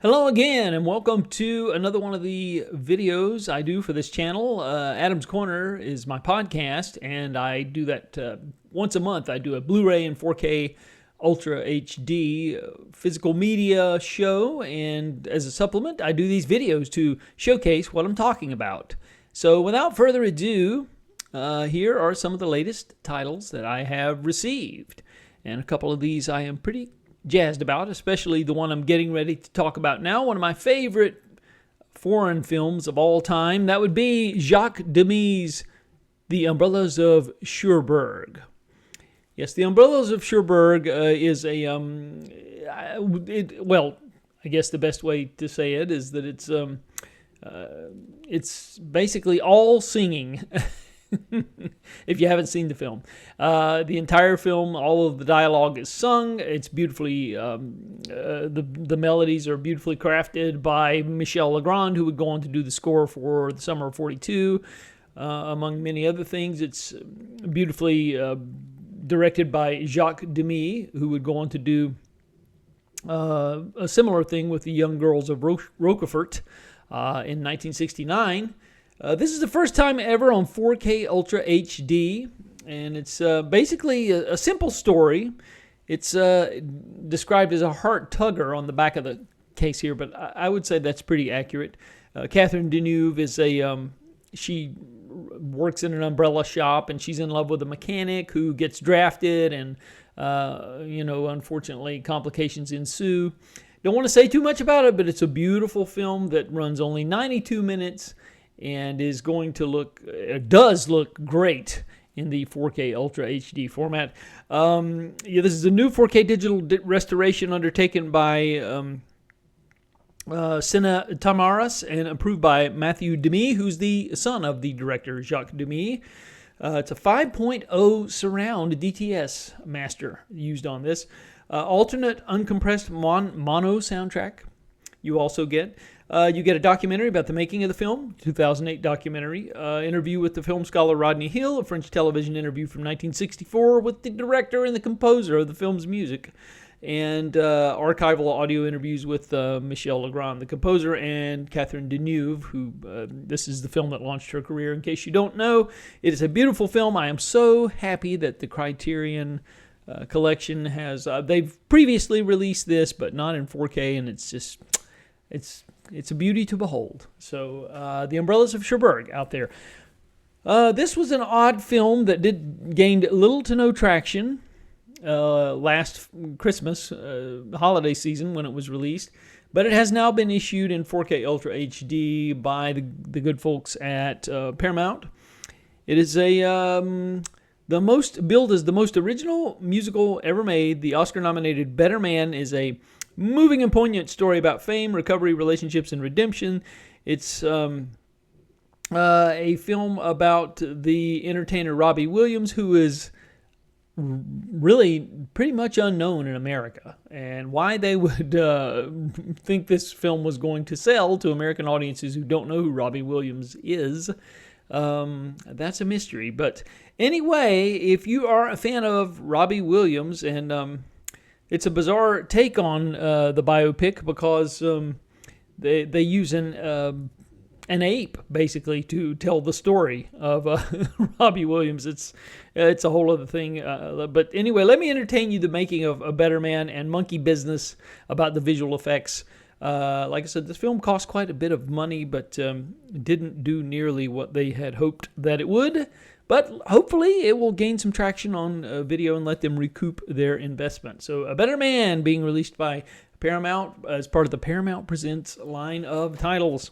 Hello again, and welcome to another one of the videos I do for this channel. Adam's Corner is my podcast, and I do that once a month. I do a Blu-ray and 4K Ultra HD physical media show, and as a supplement, I do these videos to showcase what I'm talking about. So without further ado, here are some of the latest titles that I have received. And a couple of these I am pretty jazzed about, especially the one I'm getting ready to talk about now. One of my favorite foreign films of all time. That would be Jacques Demy's The Umbrellas of Cherbourg. Yes, The Umbrellas of Cherbourg is a, I guess the best way to say it is that it's basically all singing. If you haven't seen the film, the entire film, all of the dialogue is sung. It's beautifully, the melodies are beautifully crafted by Michel Legrand, who would go on to do the score for The Summer of '42, among many other things. It's beautifully directed by Jacques Demy, who would go on to do a similar thing with The Young Girls of Rochefort in 1969. This is the first time ever on 4K Ultra HD, and it's basically a simple story. It's described as a heart tugger on the back of the case here, but I would say that's pretty accurate. Catherine Deneuve is she works in an umbrella shop, and she's in love with a mechanic who gets drafted, and unfortunately complications ensue. Don't want to say too much about it, but it's a beautiful film that runs only 92 minutes. And does look great in the 4K Ultra HD format. This is a new 4K digital restoration undertaken by Cine Tamaras and approved by Matthew Demy, who's the son of the director Jacques Demy. It's a 5.0 surround DTS master used on this. Alternate uncompressed mono soundtrack you also get. You get a documentary about the making of the film, 2008 documentary, interview with the film scholar Rodney Hill, a French television interview from 1964 with the director and the composer of the film's music, and archival audio interviews with Michel Legrand, the composer, and Catherine Deneuve, who this is the film that launched her career. In case you don't know, it is a beautiful film. I am so happy that the Criterion collection has, they've previously released this, but not in 4K, and it's a beauty to behold. So, The Umbrellas of Cherbourg out there. This was an odd film that gained little to no traction last Christmas holiday season when it was released, but it has now been issued in 4K Ultra HD by the good folks at Paramount. It is billed as the most original musical ever made. The Oscar-nominated Better Man is a moving and poignant story about fame, recovery, relationships, and redemption. It's a film about the entertainer Robbie Williams, who is really pretty much unknown in America. And why they would think this film was going to sell to American audiences who don't know who Robbie Williams is, that's a mystery. But anyway, if you are a fan of Robbie Williams, and it's a bizarre take on the biopic because they use an ape basically to tell the story of Robbie Williams. It's a whole other thing. But anyway, let me entertain you the making of A Better Man and Monkey Business about the visual effects. Like I said, this film cost quite a bit of money, but didn't do nearly what they had hoped that it would. But hopefully it will gain some traction on video and let them recoup their investment. So A Better Man being released by Paramount as part of the Paramount Presents line of titles.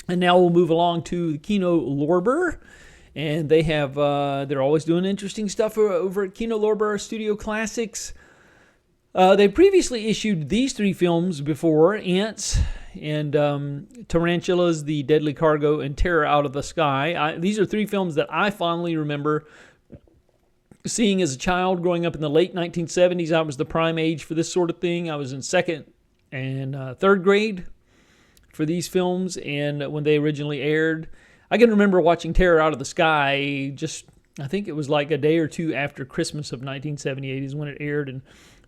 And now we'll move along to Kino Lorber. And they have, they're always doing interesting stuff over at Kino Lorber Studio Classics. They previously issued these three films before: Ants and Tarantulas, The Deadly Cargo, and Terror Out of the Sky. These are three films that I fondly remember seeing as a child growing up in the late 1970s. I was the prime age for this sort of thing. I was in second and third grade for these films, and when they originally aired, I can remember watching Terror Out of the Sky I think it was like a day or two after Christmas of 1978 is when it aired, and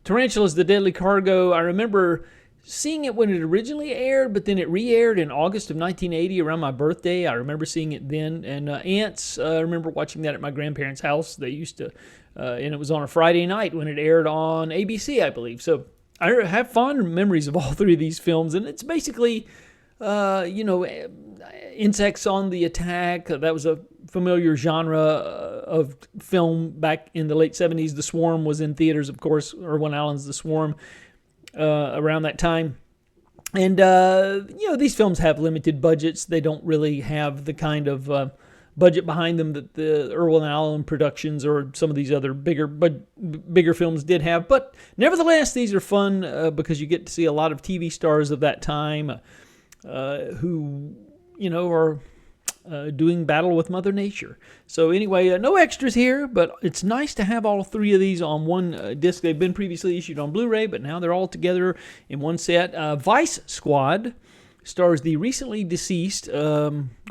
Tarantulas, The Deadly Cargo, I remember seeing it when it originally aired, but then it re-aired in August of 1980 around my birthday. I remember seeing it then. And Ants, I remember watching that at my grandparents' house. They used to, and it was on a Friday night when it aired on ABC, I believe. So I have fond memories of all three of these films, and it's basically, insects on the attack. That was a familiar genre of film back in the late 70s. The Swarm was in theaters, of course. Irwin Allen's The Swarm around that time. And, these films have limited budgets. They don't really have the kind of budget behind them that the Irwin Allen productions or some of these other bigger films did have. But nevertheless, these are fun because you get to see a lot of TV stars of that time who, are doing battle with Mother Nature. So anyway, no extras here, but it's nice to have all three of these on one disc. They've been previously issued on Blu-ray, but now they're all together in one set. Vice Squad stars the recently deceased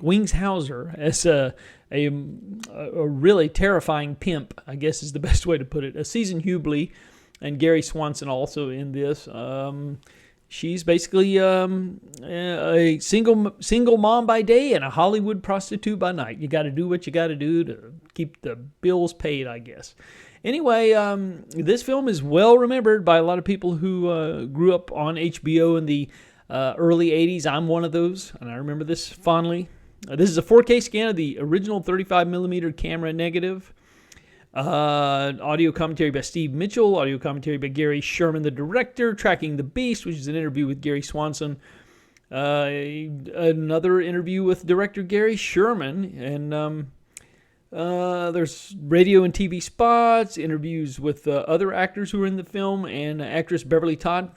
Wings Hauser as a really terrifying pimp, I guess is the best way to put it. Susan Hubley and Gary Swanson also in this. She's basically a single mom by day and a Hollywood prostitute by night. You got to do what you got to do to keep the bills paid, I guess. Anyway, this film is well remembered by a lot of people who grew up on HBO in the early 80s. I'm one of those, and I remember this fondly. This is a 4K scan of the original 35mm camera negative. Audio commentary by Steve Mitchell, audio commentary by Gary Sherman, the director, Tracking the Beast, which is an interview with Gary Swanson, another interview with director Gary Sherman, and there's radio and TV spots, interviews with other actors who are in the film, and actress Beverly Todd.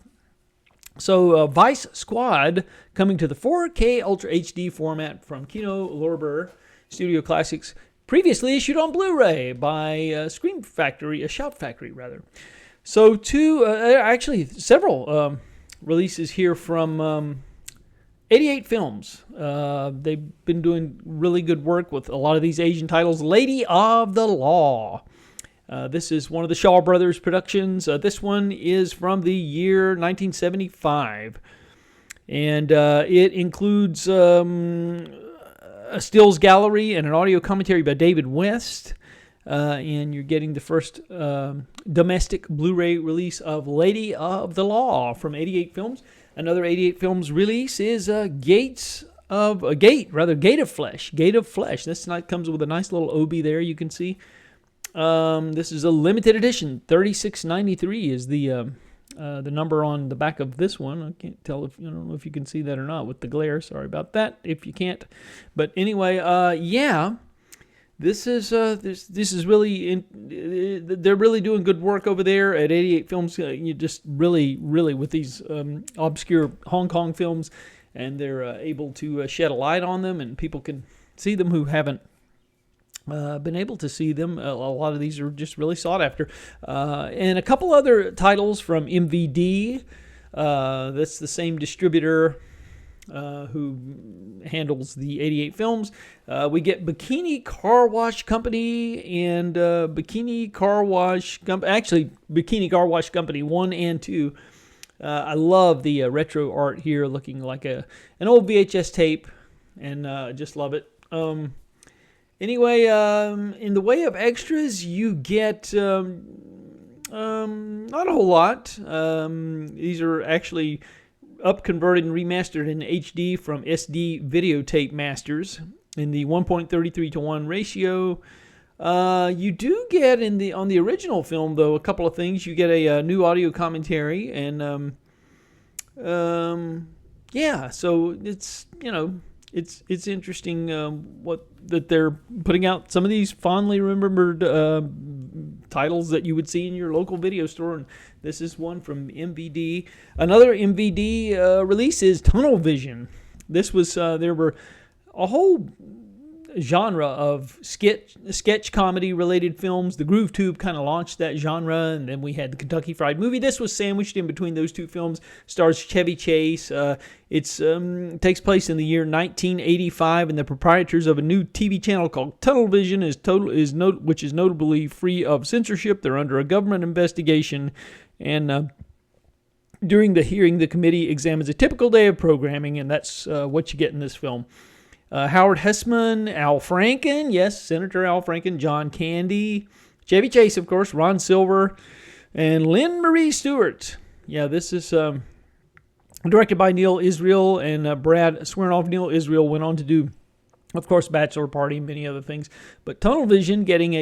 So Vice Squad coming to the 4K Ultra HD format from Kino Lorber Studio Classics. Previously issued on Blu-ray by Shout Factory, rather. So several releases here from 88 Films. They've been doing really good work with a lot of these Asian titles. Lady of the Law. This is one of the Shaw Brothers productions. This one is from the year 1975. And it includes a stills gallery and an audio commentary by David West. And you're getting the first domestic Blu-ray release of Lady of the Law from 88 Films. Another 88 Films release is Gate of Flesh. Gate of Flesh. This comes with a nice little OB there, you can see. This is a limited edition. 3693 is the number on the back of this one. I can't tell I don't know if you can see that or not with the glare. Sorry about that if you can't. But anyway, this is really they're really doing good work over there at 88 Films. You just really with these obscure Hong Kong films, and they're able to shed a light on them, and people can see them who haven't been able to see them. A lot of these are just really sought after. And a couple other titles from MVD. That's the same distributor who handles the 88 Films. We get Bikini Car Wash Company and Bikini Car Wash Company 1 and 2. I love the retro art here, looking like an old VHS tape, and just love it. Anyway, in the way of extras, you get not a whole lot. These are actually up-converted and remastered in HD from SD videotape masters in the 1.33:1 ratio. You do get on the original film, though, a couple of things. You get a new audio commentary, and so it's interesting that they're putting out some of these fondly remembered titles that you would see in your local video store, and this is one from MVD. Another MVD release is Tunnel Vision. This was there were a whole genre of sketch comedy related films. The Groove Tube kind of launched that genre, and then we had the Kentucky Fried Movie. This was sandwiched in between those two films. Stars Chevy Chase. It takes place in the year 1985, and the proprietors of a new TV channel called Tunnel Vision which is notably free of censorship. They're under a government investigation, and During the hearing, the committee examines a typical day of programming, and that's what you get in this film. Howard Hessman, Al Franken, yes, Senator Al Franken, John Candy, Chevy Chase, of course, Ron Silver, and Lynn Marie Stewart. Yeah, this is directed by Neil Israel and Brad Swearnoff. Neil Israel went on to do, of course, Bachelor Party and many other things. But Tunnel Vision getting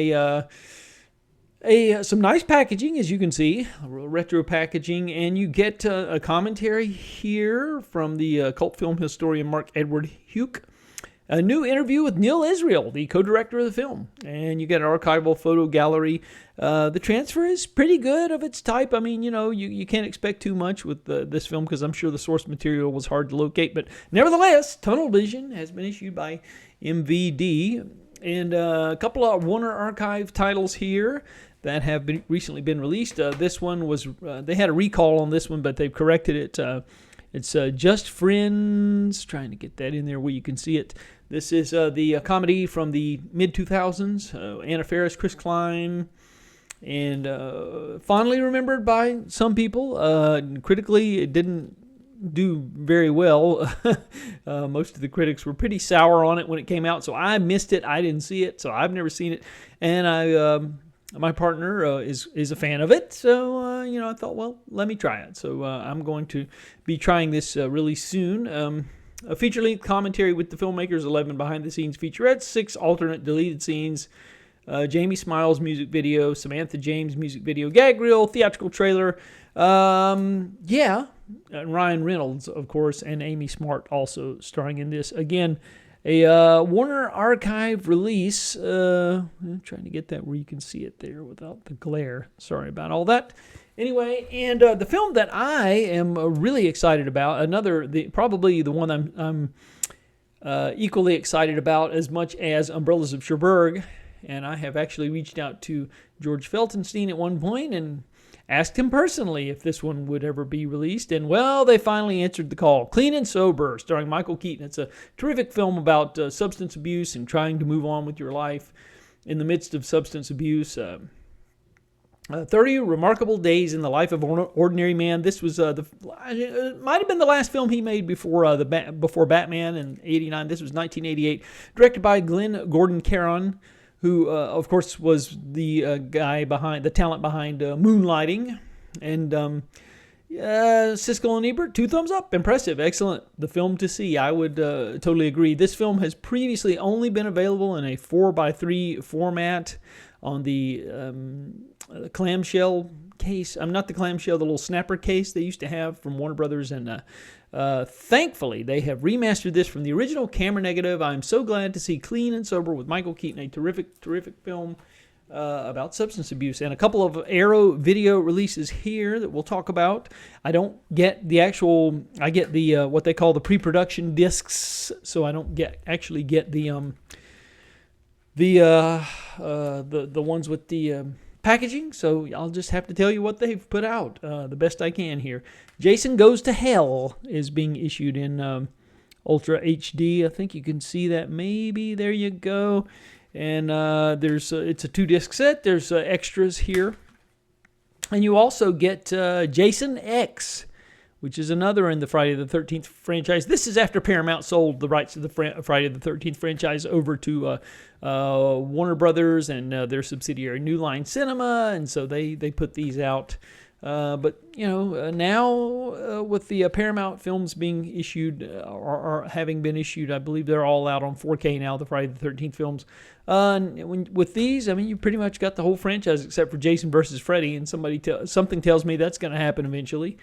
some nice packaging, as you can see, retro packaging, and you get a commentary here from the cult film historian Mark Edward Heuck. A new interview with Neil Israel, the co-director of the film. And you get an archival photo gallery. The transfer is pretty good of its type. I mean, you can't expect too much with this film because I'm sure the source material was hard to locate. But nevertheless, Tunnel Vision has been issued by MVD. And a couple of Warner Archive titles here that have recently been released. This one was, they had a recall on this one, but they've corrected it. It's Just Friends, trying to get that in there where you can see it. This is the comedy from the mid-2000s, Anna Faris, Chris Klein, and fondly remembered by some people. Critically, it didn't do very well. Most of the critics were pretty sour on it when it came out, so I missed it. I didn't see it, so I've never seen it. And my partner is a fan of it, so I thought, well, let me try it. So I'm going to be trying this really soon. A feature-length commentary with the filmmakers, 11 behind-the-scenes featurettes, 6 alternate deleted scenes, Jamie Smiles music video, Samantha James music video, gag reel, theatrical trailer, and Ryan Reynolds, of course, and Amy Smart also starring in this. Again, a Warner Archive release. I'm trying to get that where you can see it there without the glare. Sorry about all that. Anyway, and the film that I am really excited about, probably the one I'm equally excited about as much as Umbrellas of Cherbourg, and I have actually reached out to George Feltenstein at one point and asked him personally if this one would ever be released, and well, they finally answered the call. Clean and Sober, starring Michael Keaton. It's a terrific film about substance abuse and trying to move on with your life in the midst of substance abuse. 30 Remarkable Days in the Life of an Ordinary Man. This was it might have been the last film he made before Batman in '89. This was 1988, directed by Glenn Gordon Caron, who of course was the talent behind Moonlighting, and Siskel and Ebert. 2 thumbs up, impressive, excellent. The film to see. I would totally agree. This film has previously only been available in a 4:3 format on the clamshell case. Not the clamshell, the little snapper case they used to have from Warner Brothers, and thankfully they have remastered this from the original camera negative. I'm so glad to see Clean and Sober with Michael Keaton, a terrific film about substance abuse. And a couple of Arrow video releases here that we'll talk about. I don't get the actual, I get the what they call the pre-production discs, so I don't actually get the ones with the packaging, so I'll just have to tell you what they've put out the best I can here. Jason Goes to Hell is being issued in Ultra HD. I think you can see that maybe. There you go. And it's a 2-disc set. There's extras here. And you also get Jason X, which is another in the Friday the 13th franchise. This is after Paramount sold the rights to the Friday the 13th franchise over to Warner Brothers and their subsidiary New Line Cinema, and so they put these out. But now with the Paramount films being issued or having been issued, I believe they're all out on 4K now, the Friday the 13th films. With these, I mean, you pretty much got the whole franchise except for Jason versus Freddy, and something tells me that's going to happen eventually.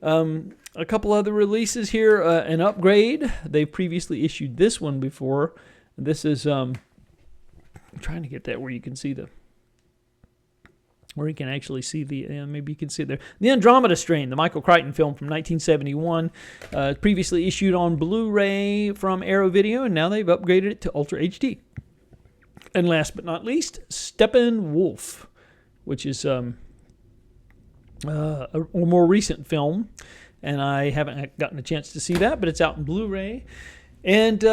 A couple other releases here. An Upgrade. They've previously issued this one before. This is I'm trying to get that where you can see where you can actually see maybe you can see it there. The Andromeda Strain, the Michael Crichton film from 1971, previously issued on Blu-ray from Arrow Video, and now they've upgraded it to Ultra HD. And last but not least, Steppenwolf, which is a more recent film, and I haven't gotten a chance to see that, but it's out in Blu-ray. And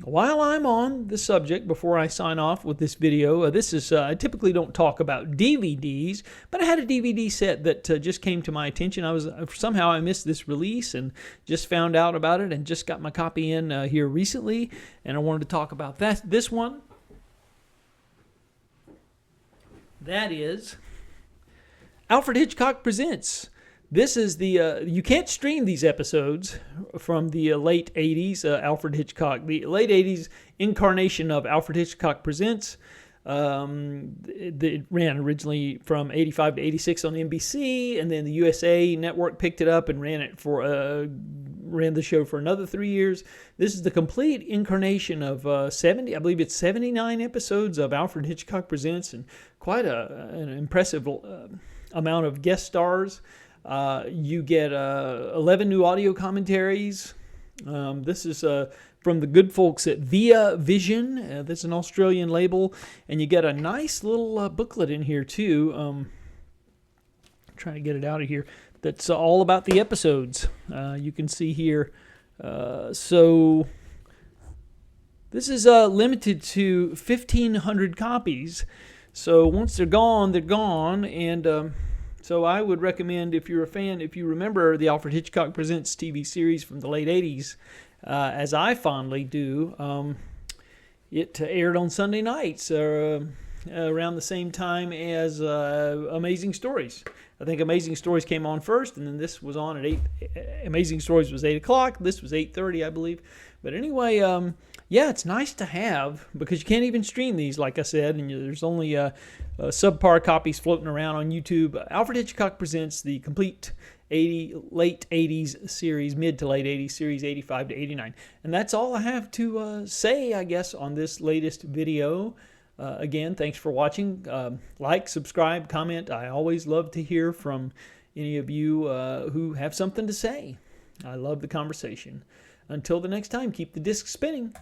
while I'm on the subject, before I sign off with this video, I typically don't talk about DVDs, but I had a DVD set that just came to my attention. Somehow I missed this release and just found out about it and just got my copy in here recently, and I wanted to talk about this one. That is Alfred Hitchcock Presents. This is you can't stream these episodes from the late 80s, Alfred Hitchcock, the late 80s incarnation of Alfred Hitchcock Presents. It ran originally from 85 to 86 on NBC, and then the USA Network picked it up and ran the show for another 3 years. This is the complete incarnation of 79 episodes of Alfred Hitchcock Presents, and quite an impressive amount of guest stars. You get 11 new audio commentaries. This is from the good folks at Via Vision. That's an Australian label. And you get a nice little booklet in here, too. Trying to get it out of here. That's all about the episodes. You can see here. So this is limited to 1,500 copies. So once they're gone, they're gone. And so I would recommend, if you're a fan, if you remember the Alfred Hitchcock Presents TV series from the late 80s, as I fondly do, it aired on Sunday nights around the same time as Amazing Stories. I think Amazing Stories came on first, and then this was on at 8. Amazing Stories was 8 o'clock. This was 8:30, I believe. But anyway, yeah, it's nice to have, because you can't even stream these, like I said, and there's only subpar copies floating around on YouTube. Alfred Hitchcock Presents the complete late 80s series, mid to late 80s series, 85 to 89. And that's all I have to say, I guess, on this latest video. Again, thanks for watching. Like, subscribe, comment. I always love to hear from any of you who have something to say. I love the conversation. Until the next time, keep the disc spinning.